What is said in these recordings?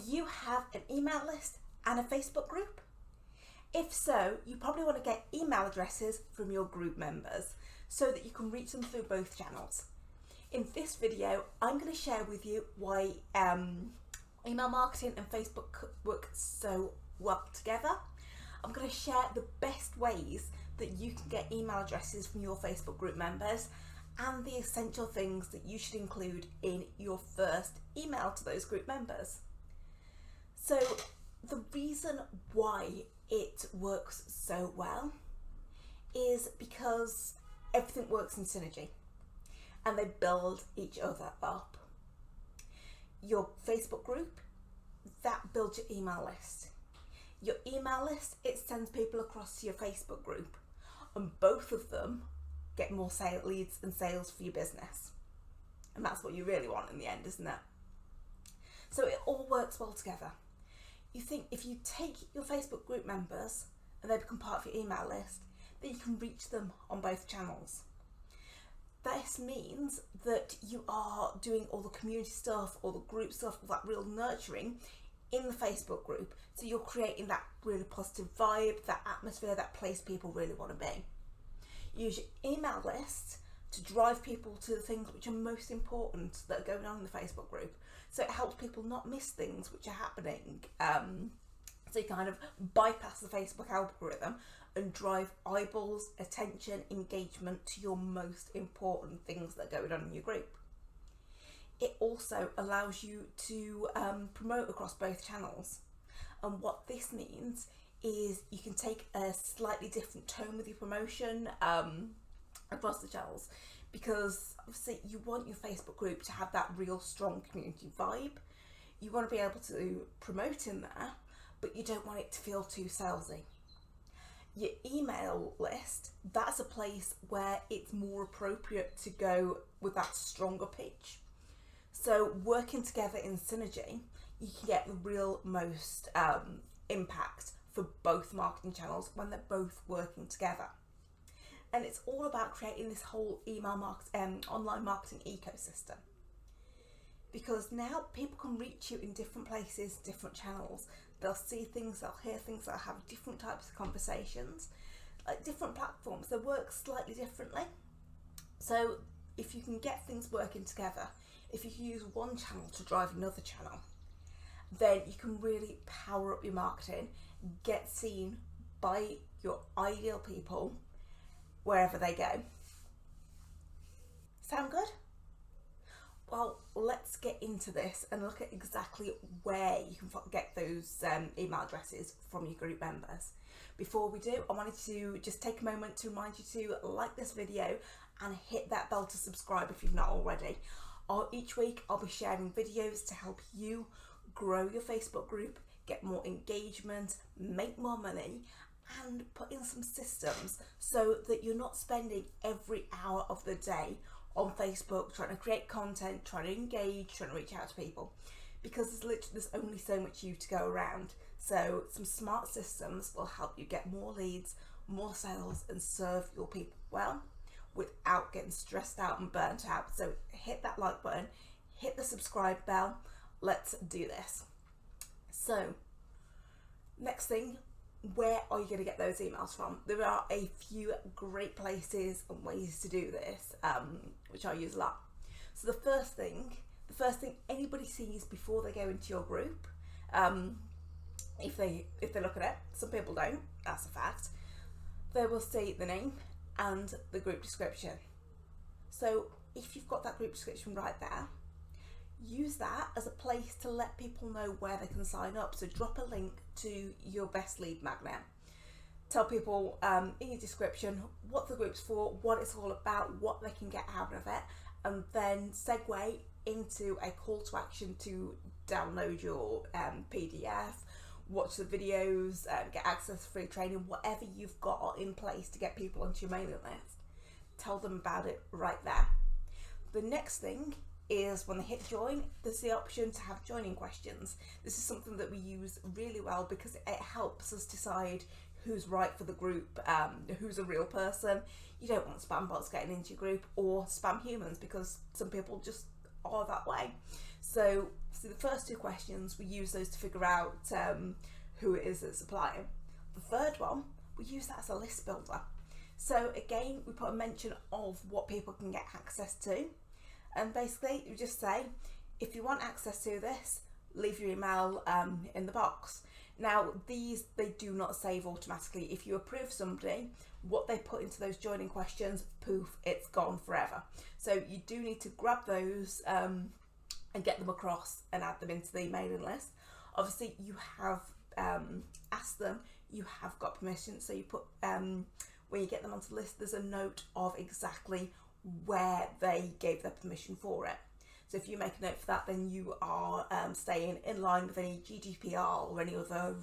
you have an email list and a Facebook group? If so, you probably want to get email addresses from your group members so that you can reach them through both channels. In this video, I'm going to share with you why email marketing and Facebook work so well together. I'm going to share the best ways that you can get email addresses from your Facebook group members and the essential things that you should include in your first email to those group members. So the reason why it works so well is because everything works in synergy and they build each other up. Your Facebook group, that builds your email list. Your email list, it sends people across to your Facebook group, and both of them get more sale leads and sales for your business. And that's what you really want in the end, isn't it? So it all works well together. You think if you take your Facebook group members and they become part of your email list, then you can reach them on both channels. This means that you are doing all the community stuff, all the group stuff, all that real nurturing in the Facebook group. So you're creating that really positive vibe, that atmosphere, that place people really want to be. Use your email list to drive people to the things which are most important that are going on in the Facebook group. So it helps people not miss things which are happening. So you kind of bypass the Facebook algorithm and drive eyeballs, attention, engagement to your most important things that are going on in your group. It also allows you to promote across both channels. And what this means is you can take a slightly different tone with your promotion across the channels, because obviously you want your Facebook group to have that real strong community vibe. You want to be able to promote in there, but you don't want it to feel too salesy. Your email list, that's a place where it's more appropriate to go with that stronger pitch. So working together in synergy, you can get the real most impact for both marketing channels when they're both working together. And it's all about creating this whole online marketing ecosystem. Because now people can reach you in different places, different channels. They'll see things, they'll hear things, they'll have different types of conversations. Like different platforms, they work slightly differently. So if you can get things working together, if you can use one channel to drive another channel, then you can really power up your marketing, get seen by your ideal people wherever they go. Sound good? Well, let's get into this and look at exactly where you can get those email addresses from your group members. Before we do, I wanted to just take a moment to remind you to like this video and hit that bell to subscribe if you've not already. Each week I'll be sharing videos to help you grow your Facebook group, get more engagement, make more money, and put in some systems so that you're not spending every hour of the day on Facebook trying to create content, trying to engage, trying to reach out to people, because there's only so much you to go around. So some smart systems will help you get more leads, more sales, and serve your people well without getting stressed out and burnt out. So hit that like button, hit the subscribe bell, let's do this. So next thing, where are you going to get those emails from? There are a few great places and ways to do this, which I use a lot. So the first thing anybody sees before they go into your group, if they look at it, some people don't, that's a fact, they will see the name and the group description. So if you've got that group description right there, use that as a place to let people know where they can sign up. So drop a link to your best lead magnet. Tell people in your description what the group's for, what it's all about, what they can get out of it, and then segue into a call to action to download your PDF, watch the videos, get access to free training, whatever you've got in place to get people onto your mailing list. Tell them about it right there. The next thing is when they hit join, there's the option to have joining questions. This is something that we use really well because it helps us decide who's right for the group, who's a real person. You don't want spam bots getting into your group or spam humans, because some people just are that way. So So the first 2 questions, we use those to figure out who it is that's applying. The third one, we use that as a list builder. So again, we put a mention of what people can get access to, and basically we just say, if you want access to this, leave your email in the box. Now these, they do not save automatically. If you approve somebody, what they put into those joining questions, poof, it's gone forever. So you do need to grab those and get them across and add them into the mailing list. Obviously you have asked them, you have got permission, so you put when you get them onto the list, there's a note of exactly where they gave their permission for it. So if you make a note for that, then you are staying in line with any GDPR or any other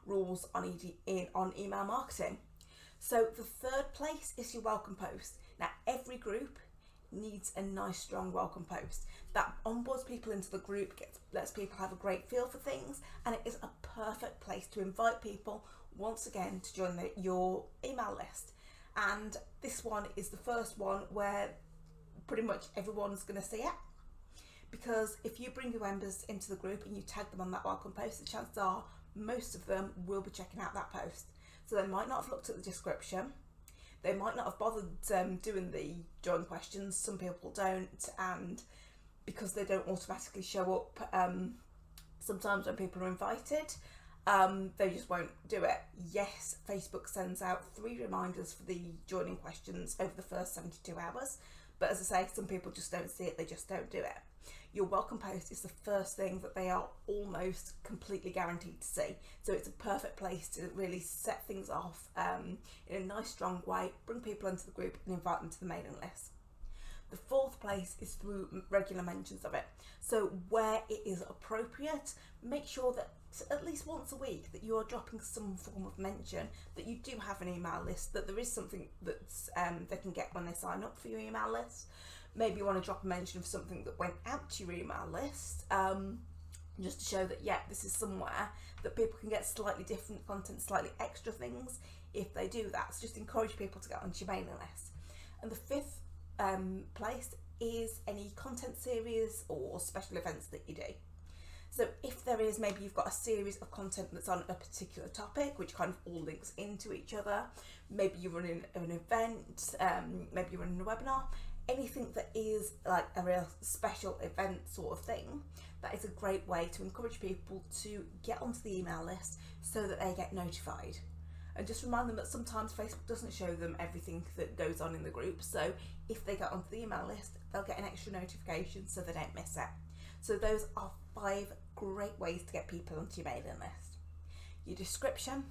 rules on email marketing. So the third place is your welcome post. Now every group needs a nice strong welcome post that onboards people into the group, lets people have a great feel for things, and it is a perfect place to invite people once again to join your email list. And this one is the first one where pretty much everyone's going to see it, because if you bring your members into the group and you tag them on that welcome post, the chances are most of them will be checking out that post. So they might not have looked at the description, they might not have bothered doing the join questions. Some people don't, and because they don't automatically show up sometimes when people are invited, they just won't do it. Yes, Facebook sends out 3 reminders for the joining questions over the first 72 hours, but as I say, some people just don't see it, they just don't do it. Your welcome post is the first thing that they are almost completely guaranteed to see, so it's a perfect place to really set things off in a nice strong way, bring people into the group and invite them to the mailing list. The fourth place is through regular mentions of it. So where it is appropriate, make sure that at least once a week that you are dropping some form of mention that you do have an email list, that there is something that's they can get when they sign up for your email list. Maybe you want to drop a mention of something that went out to your email list, just to show that, yeah, this is somewhere that people can get slightly different content, slightly extra things if they do that. So just encourage people to get onto your mailing list. And the fifth place is any content series or special events that you do. So if there is, maybe you've got a series of content that's on a particular topic, which kind of all links into each other. Maybe you're running an event, maybe you're running a webinar, anything that is like a real special event sort of thing, that is a great way to encourage people to get onto the email list so that they get notified. And just remind them that sometimes Facebook doesn't show them everything that goes on in the group, so if they get onto the email list, they'll get an extra notification so they don't miss it. So those are 5 great ways to get people onto your mailing list: your description,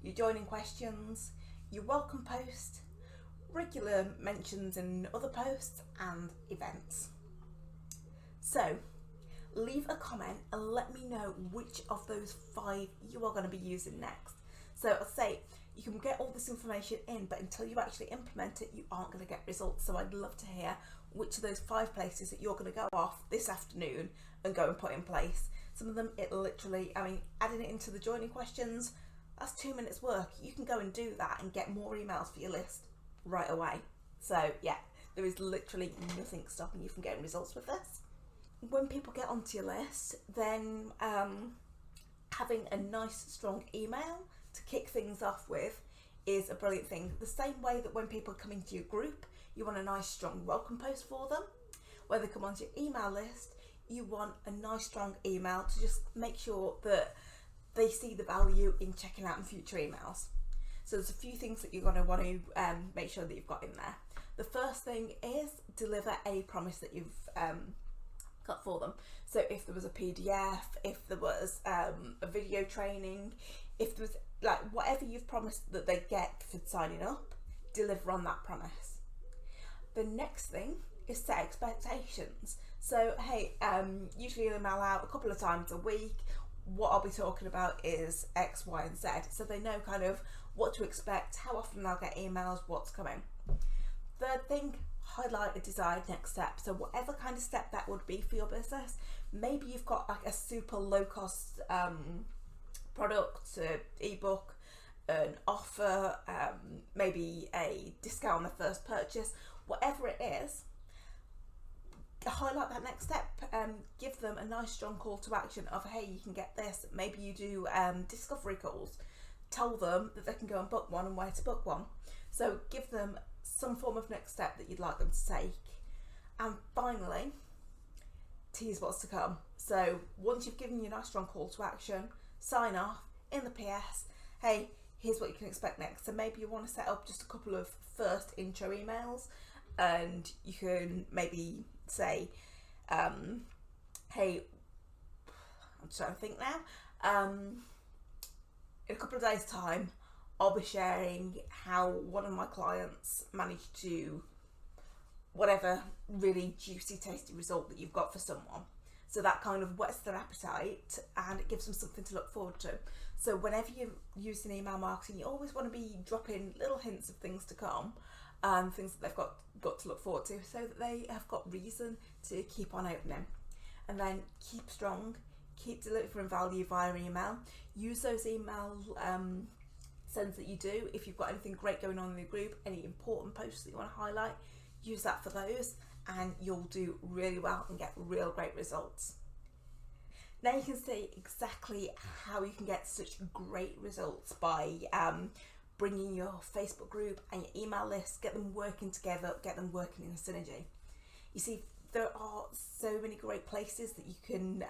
your joining questions, your welcome post, regular mentions in other posts, and events. So leave a comment and let me know which of those 5 you are going to be using next. So I'll say, you can get all this information in, but until you actually implement it, you aren't going to get results. So I'd love to hear which of those 5 places that you're going to go off this afternoon and go and put in place. Some of them, it literally, I mean, adding it into the joining questions, that's 2 minutes work. You can go and do that and get more emails for your list right away. So yeah, there is literally nothing stopping you from getting results with this. When people get onto your list, then having a nice strong email to kick things off with is a brilliant thing. The same way that when people come into your group, you want a nice strong welcome post for them. When they come onto your email list, you want a nice strong email to just make sure that they see the value in checking out in future emails. So there's a few things that you're going to want to make sure that you've got in there. The first thing is deliver a promise that you've got for them. So if there was a PDF, if there was a video training, if there was like whatever you've promised that they get for signing up, deliver on that promise. The next thing is set expectations. So hey, usually I email out a couple of times a week. What I'll be talking about is X, Y, and Z, so they know kind of what to expect, how often they'll get emails, what's coming. Third thing, highlight a desired next step. So whatever kind of step that would be for your business, maybe you've got like a super low cost product, ebook, an offer, maybe a discount on the first purchase, whatever it is, highlight that next step. Give them a nice strong call to action of, hey, you can get this. Maybe you do discovery calls. Tell them that they can go and book one and where to book one. So give them some form of next step that you'd like them to take. And finally, tease what's to come. So once you've given your nice strong call to action, sign off in the PS, hey, here's what you can expect next. So maybe you want to set up just a couple of first intro emails, and you can maybe say, hey, I'm trying to think now, in a couple of days time I'll be sharing how one of my clients managed to whatever really juicy tasty result that you've got for someone. So that kind of whets their appetite and it gives them something to look forward to. So whenever you're using email marketing, you always want to be dropping little hints of things to come, things that they've got to look forward to, so that they have got reason to keep on opening. And then keep strong, keep delivering value via email. Use those email sends that you do. If you've got anything great going on in the group, any important posts that you want to highlight, use that for those, and you'll do really well and get real great results. Now you can see exactly how you can get such great results by bringing your Facebook group and your email list, get them working together, get them working in synergy. You see, there are so many great places that you can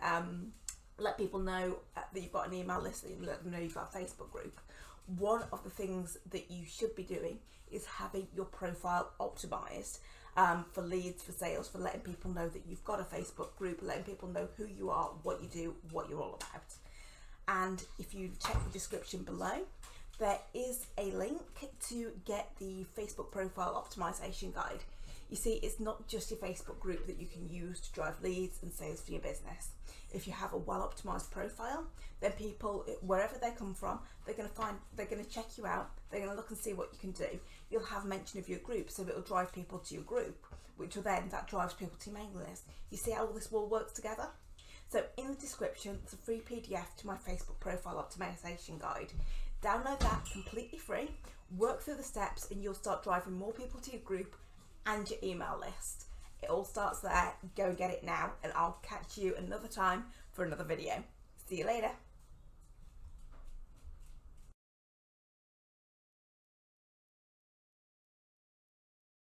let people know that you've got an email list, that you let them know you've got a Facebook group. One of the things that you should be doing is having your profile optimized for leads, for sales, for letting people know that you've got a Facebook group, letting people know who you are, what you do, what you're all about. And if you check the description below, there is a link to get the Facebook profile optimization guide. You see, it's not just your Facebook group that you can use to drive leads and sales for your business. If you have a well-optimized profile, then people, wherever they come from, they're going to check you out, they're going to look and see what you can do. You'll have mention of your group, so it'll drive people to your group, which will then, that drives people to your mailing list. You see how all this all works together? So in the description, there's a free PDF to my Facebook profile optimization guide. Download that completely free, work through the steps, and you'll start driving more people to your group and your email list. It all starts there. Go and get it now, and I'll catch you another time for another video. See you later.